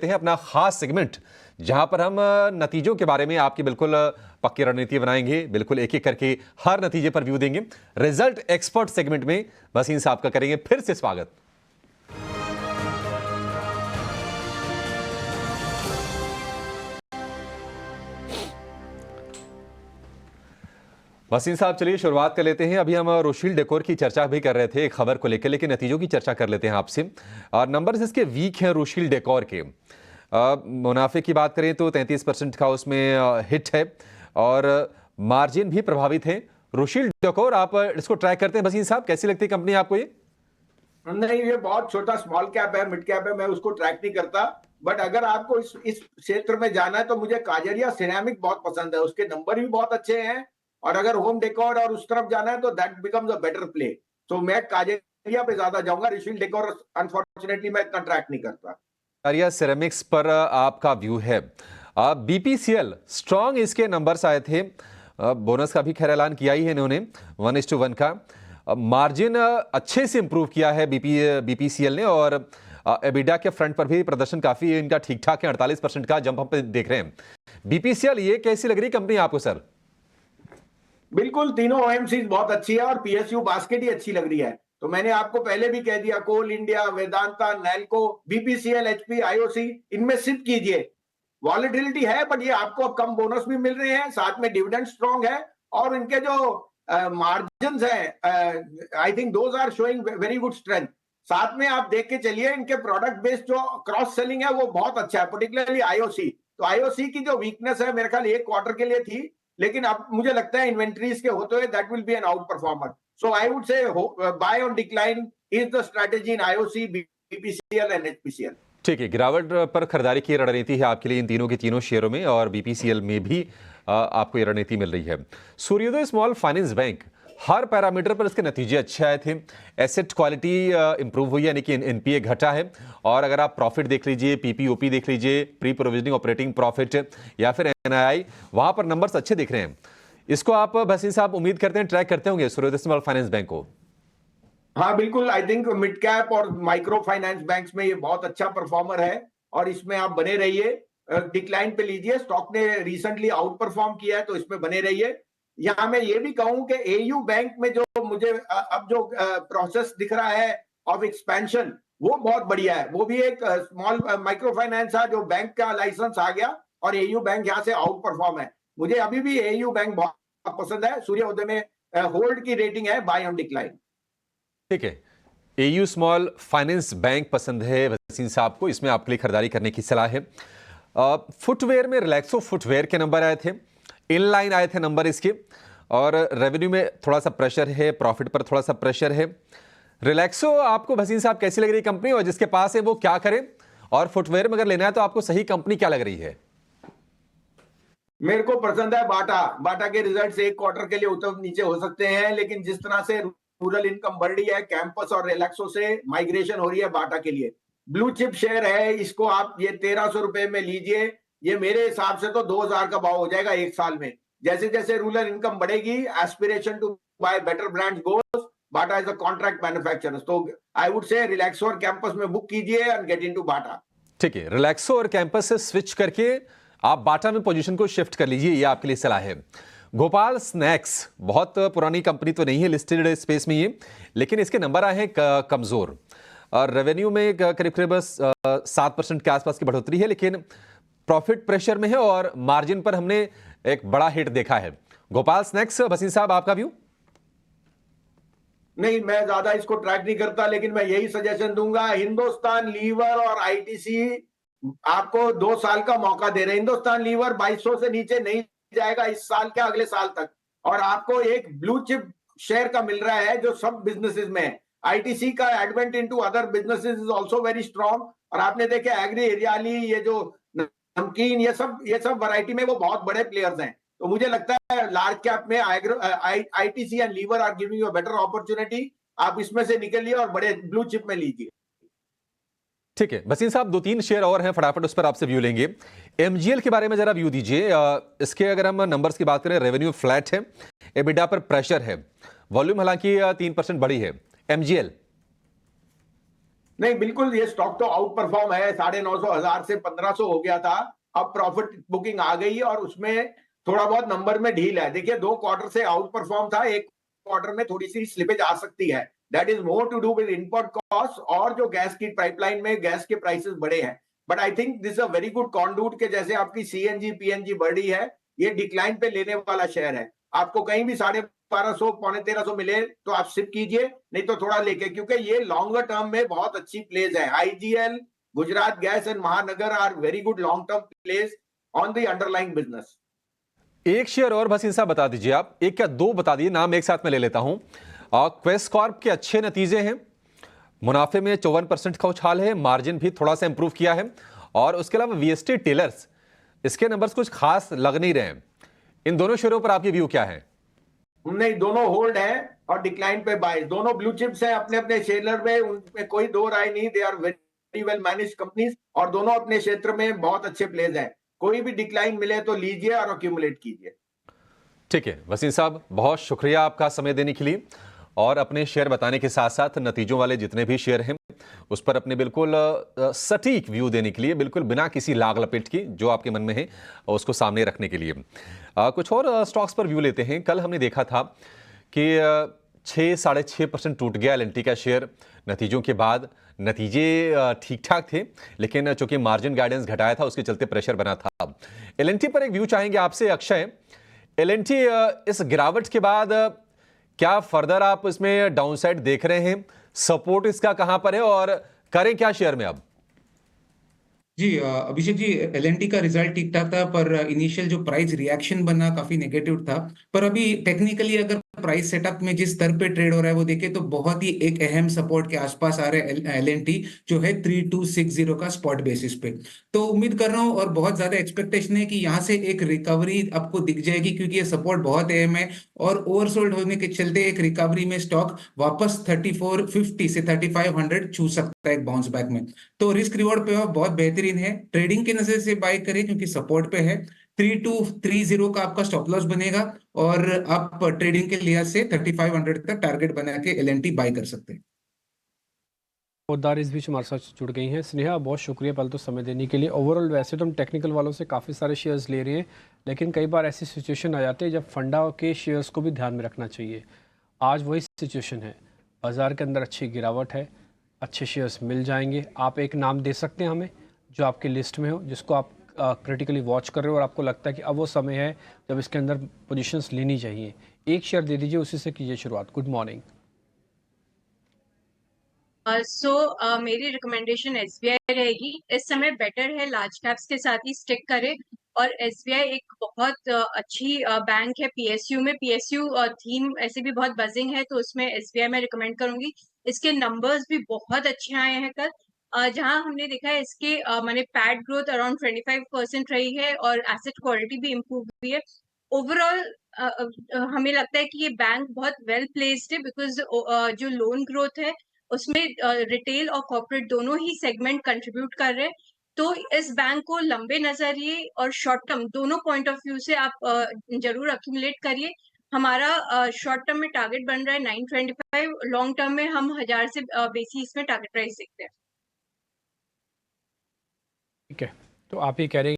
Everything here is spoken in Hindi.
हैं अपना खास सेगमेंट जहां पर हम नतीजों के बारे में आपकी बिल्कुल पक्की रणनीति बनाएंगे। बिल्कुल एक एक करके हर नतीजे पर व्यू देंगे। रिजल्ट एक्सपर्ट सेगमेंट में वसीम साहब का करेंगे फिर से स्वागत। वसीम साहब चलिए शुरुआत कर लेते हैं। अभी हम रोशील डेकोर की चर्चा भी कर रहे थे एक खबर को लेकर, लेकिन नतीजों की चर्चा कर लेते हैं आपसे। और नंबर्स इसके वीक हैं रोशील डेकोर के। मुनाफे की बात करें तो 33% का उसमें हिट है और मार्जिन भी प्रभावित है। रोशील डेकोर आप इसको ट्रैक करते हैं वसीम साहब, कैसी लगती है कंपनी आपको ये? नहीं, ये बहुत छोटा स्मॉल कैप है, मिड कैप है, मैं उसको ट्रैक नहीं करता। बट अगर आपको इस क्षेत्र में जाना है तो मुझे काजरिया सिरेमिक बहुत पसंद है, उसके नंबर भी बहुत अच्छे हैं। और अगर होम डेकोर और उस तरफ जाना है तो that becomes a better play. तो मैं काजरिया पे ज्यादा जाऊंगा। रोशील डेकोर अनफॉर्चुनेटली मैं इतना ट्रैक नहीं करता। काजरिया सिरेमिक्स पर आपका व्यू है। बीपीसीएल स्ट्रॉन्ग इसके नंबर्स आए थे। बोनस का भी खैर ऐलान किया ही है इन्होंने 1:1 का। मार्जिन अच्छे से इंप्रूव किया है बीपीसीएल ने और एबिडा के फ्रंट पर भी प्रदर्शन काफी इनका ठीक ठाक है। 48% का जंप हम देख रहे हैं। बीपीसीएल ये कैसी लग रही कंपनी आपको सर? बिल्कुल, तीनों ओएमसी बहुत अच्छी है और पीएसयू बास्केट ही अच्छी लग रही है। तो मैंने आपको पहले भी कह दिया, Coal India, Vedanta, NALCO, BPCL, HP, IOC, इनमें शिफ्ट कीजिए। वॉलेटिलिटी है बट ये आपको अब कम बोनस भी मिल रहे हैं, साथ में डिविडेंड स्ट्रांग है और इनके जो मार्जिन है, I think those are showing very good strength. साथ में आप देख के चलिए, इनके प्रोडक्ट बेस्ड जो क्रॉस सेलिंग है वो बहुत अच्छा है, पर्टिकुलरली आईओसी। तो आईओसी की जो वीकनेस है मेरे ख्याल एक क्वार्टर के लिए थी, लेकिन अब मुझे लगता है इन्वेंट्रीज के होते हुए that will be an outperformer. So I would say buy on decline is the strategy in IOC, BPCL and HPCL. ठीक है, गिरावट पर खरीदारी की रणनीति है आपके लिए इन तीनों के तीनों शेयरों में और बीपीसीएल में भी आपको ये रणनीति मिल रही है। सूर्योदय स्मॉल फाइनेंस बैंक हर पैरामीटर पर इसके नतीजे अच्छे आए थे। एसेट क्वालिटी इंप्रूव हुई है, यानी कि एनपीए घटा है। और अगर आप प्रॉफिट देख लीजिए, पीपीओपी देख लीजिए, प्री प्रोविजनिंग ऑपरेटिंग प्रॉफिट या फिर एनआईआई, वहां पर नंबर्स अच्छे दिख रहे हैं। इसको आप भसीन साहब उम्मीद करते हैं ट्रैक करते होंगे सूर्योदय स्मॉल फाइनेंस बैंक को? हाँ बिल्कुल, आई थिंक मिड कैप और माइक्रो फाइनेंस बैंक्स में ये बहुत अच्छा परफॉर्मर है और इसमें आप बने रहिए। डिक्लाइन पे लीजिए, स्टॉक ने रिसेंटली आउट परफॉर्म किया है तो इसमें बने रहिए। यहाँ मैं ये भी कहूं कि एयू बैंक में जो मुझे अब जो प्रोसेस दिख रहा है ऑफ एक्सपेंशन, वो बहुत बढ़िया है। वो भी एक स्मॉल माइक्रो फाइनेंस है जो बैंक का लाइसेंस आ गया और एयू बैंक यहाँ से आउट परफॉर्म है। मुझे अभी भी एयू बैंक बहुत पसंद है। सूर्योदय में होल्ड की रेटिंग है, बाय ऑन डिक्लाइन। ठीक है, एयू स्मॉल फाइनेंस बैंक पसंद है वसीम साहब को, इसमें आपके लिए खरीदारी करने की सलाह है। फुटवेयर में रिलैक्सो फुटवेयर के नंबर आए थे, इनलाइन आए थे नंबर इसके। और रेवेन्यू में थोड़ा सा प्रेशर है, प्रॉफिट पर थोड़ा सा प्रेशर है। रिलैक्सो आपको वसीम साहब कैसी लग रही कंपनी और जिसके पास है वो क्या करे? और फुटवेयर में अगर लेना है तो आपको सही कंपनी क्या लग रही है? मेरे को पसंद है बाटा। बाटा के रिजल्ट्स एक क्वार्टर के लिए ऊपर नीचे हो सकते हैं, लेकिन जिस तरह से रूरल इनकम बढ़ रही है, कैंपस और रिलैक्सो से माइग्रेशन हो रही है बाटा के लिए। ब्लू चिप शेयर है, इसको आप ये 1300 रुपए में लीजिए। ये मेरे हिसाब से तो 2000 का भाव हो जाएगा एक साल में। जैसे जैसे रूरल इनकम बढ़ेगी, aspiration to buy better brands goes, Bata is a contract manufacturer. तो आई वुड से रिलैक्सो और कैंपस में बुक कीजिए एंड गेट इनटू बाटा। ठीक है, रिलैक्सो और कैंपस से स्विच करके आप बाटा में पोजीशन को शिफ्ट कर लीजिए, ये आपके लिए सलाह है। गोपाल स्नैक्स बहुत पुरानी कंपनी तो नहीं है लिस्टेड स्पेस में ये, लेकिन इसके नंबर आए हैं कमजोर। और रेवेन्यू में करीब करीब 7% के आसपास की बढ़ोतरी है, लेकिन प्रॉफिट प्रेशर में है और मार्जिन पर हमने एक बड़ा हिट देखा है। गोपाल स्नैक्स, वसीम साहब आपका व्यू? नहीं, मैं ज्यादा इसको ट्रैक नहीं करता, लेकिन मैं यही सजेशन दूंगा। हिंदुस्तान लीवर और आईटीसी आपको 2 साल का मौका दे रहे हैं। हिंदुस्तान लीवर 2200 से नीचे नहीं जाएगा इस साल क्या अगले साल तक। और आपको एक ब्लू चिप शेयर का मिल रहा है जो सब बिजनेसेस में है। आईटीसी का advent into other businesses is also very strong. और आपने देखे एग्री एरियाली, ये जो नमकीन, ये सब वैरायटी में वो बहुत बड़े प्लेयर्स हैं। तो मुझे लगता है लार्ज कैप में ITC and Lever are giving you a better opportunity. आप इसमें से निकलिए और बड़े ब्लू चिप में लीजिए। ठीक है वसीम साहब, 2-3 शेयर और हैं, फटाफट उस पर आपसे व्यू लेंगे। एमजीएल के बारे में जरा व्यू दीजिए। इसके अगर हम नंबर्स की बात करें, रेवेन्यू फ्लैट है, एबिडा पर प्रेशर है, वॉल्यूम हालांकि 3% बढ़ी है। एमजीएल नहीं, बिल्कुल ये स्टॉक तो आउट परफॉर्म है, 950 हजार से 1500 हो गया था। अब प्रॉफिट बुकिंग आ गई है और उसमें थोड़ा बहुत नंबर में ढील है। देखिए 2 क्वार्टर से आउट परफॉर्म था, 1 क्वार्टर में थोड़ी-सी स्लिपेज आ सकती है। That is more to do with input cost और जो गैस की पाइपलाइन में गैस के प्राइसेस बढ़े हैं। But I think this is a very good conduit के जैसे आपकी सीएनजी, पीएनजी बढ़ रही है, ये डिक्लाइन पे लेने वाला शेयर है। आपको कहीं भी 1250 पौने 1300 मिले तो आप सिप कीजिए, नहीं तो थोड़ा लेके, क्योंकि ये लॉन्गर टर्म में बहुत अच्छी प्लेस है। IGL, Gujarat gas and Mahanagar are very good long term place on the underlying business. एक शेयर और बस इनसा बता दीजिए आप, एक क्या दो बता दिए, नाम एक साथ में ले लेता हूं। क्वेस्ट कॉर्प के अच्छे नतीजे हैं, मुनाफे में 54% का उछाल है, मार्जिन भी थोड़ा सा इंप्रूव किया है, और उसके अलावा वीएसटी टेलर्स, इसके नंबर्स कुछ खास लग नहीं रहे हैं। इन दोनों शेयरों पर आपकी व्यू क्या है? नहीं, दोनों होल्ड है और डिक्लाइन पे बाय। दोनों ब्लू चिप्स हैं अपने अपने शेयर में, उनमें कोई दो राय नहीं। They are very well manage companies और दोनों अपने क्षेत्र में बहुत अच्छे प्लेस हैं। कोई भी डिक्लाइन मिले तो लीजिए और अक्यूमुलेट कीजिए। ठीक है वसीम साहब, बहुत शुक्रिया आपका समय देने के लिए, और अपने शेयर बताने के साथ साथ नतीजों वाले जितने भी शेयर हैं उस पर अपने बिल्कुल सटीक व्यू देने के लिए, बिल्कुल बिना किसी लाग लपेट की जो आपके मन में है उसको सामने रखने के लिए। कुछ और स्टॉक्स पर व्यू लेते हैं। कल हमने देखा था कि 6-6.5% टूट गया एल का शेयर नतीजों के बाद। नतीजे ठीक ठाक थे, लेकिन चूंकि मार्जिन गाइडेंस घटाया था उसके चलते प्रेशर बना था। एल पर एक व्यू चाहेंगे आपसे अक्षय। एल इस गिरावट के बाद क्या फर्दर आप इसमें डाउनसाइड देख रहे हैं? सपोर्ट इसका कहां पर है और करें क्या शेयर में अब? जी अभिषेक जी, एलएनटी का रिजल्ट ठीक ठाक था, पर इनिशियल जो प्राइस रिएक्शन बना काफी नेगेटिव था। पर अभी टेक्निकली अगर प्राइस सेटअप में जिस स्तर पे ट्रेड हो रहा है वो देखे तो बहुत ही एक अहम सपोर्ट के आसपास आ रहा है एलएनटी, जो है 3260 का स्पॉट बेसिस पे। तो उम्मीद कर रहा हूँ और बहुत ज्यादा एक्सपेक्टेशन है कि यहाँ से एक रिकवरी आपको दिख जाएगी, क्योंकि ये सपोर्ट बहुत अहम है। और ओवरसोल्ड होने के चलते एक रिकवरी में स्टॉक वापस 3450 से 3500 छू सकता है एक बाउंस बैक में। तो रिस्क रिवॉर्ड पे बहुत बेहतरीन है। ट्रेडिंग की नजर से बाय करें क्योंकि सपोर्ट पे है। 3230 का आपका स्टॉप लॉस बनेगा और आप ट्रेडिंग के लिहाज से 3500 तक टारगेट बना के एलएनटी बाय कर सकते हैं। खरीदार इस बीच हमारे साथ जुड़ गई हैं। स्नेहा, बहुत शुक्रिया पहले तो समय देने के लिए। ओवरऑल वैसे तो हम टेक्निकल वालों से काफ़ी सारे शेयर्स ले रहे हैं, लेकिन कई बार ऐसी सिचुएशन आ जाती है जब फंडा के शेयर्स को भी ध्यान में रखना चाहिए। आज वही सिचुएशन है, बाज़ार के अंदर अच्छी गिरावट है, अच्छे शेयर्स मिल जाएंगे। आप एक नाम दे सकते हैं हमें जो आपकी लिस्ट में हो, जिसको आप क्रिटिकली वॉच कर रहे हो और आपको लगता है कि अब वो समय है जब इसके अंदर पोजीशंस लेनी चाहिए। एक शेयर दे दीजिए, उसी से कीजिए शुरुआत। Good morning. मेरी रिकमेंडेशन एसबीआई रहेगी। इस समय बेटर है लार्ज कैप्स के साथ ही स्टिक करें, और एसबीआई एक बहुत अच्छी बैंक है। पीएसयू में पीएसयू थीम ऐसे भी बहुत बजिंग है, तो उसमें एसबीआई में रिकमेंड करूंगी। इसके नंबर्स भी बहुत अच्छे आए हैं कल। जहां हमने देखा है इसके माने पैड ग्रोथ अराउंड 25% रही है और एसेट क्वालिटी भी इम्प्रूव हुई है। ओवरऑल हमें लगता है कि ये बैंक बहुत वेल प्लेस्ड है, बिकॉज जो लोन ग्रोथ है उसमें रिटेल और कॉर्पोरेट दोनों ही सेगमेंट कंट्रीब्यूट कर रहे हैं। तो इस बैंक को लंबे नजरिए और शॉर्ट टर्म दोनों पॉइंट ऑफ व्यू से आप जरूर अक्यूमुलेट करिए। हमारा शॉर्ट टर्म में टारगेट बन रहा है 925, लॉन्ग टर्म में हम 1000 से बेसिस में टारगेट प्राइस देखते हैं। ठीक है, तो आप ये कह रहे हैं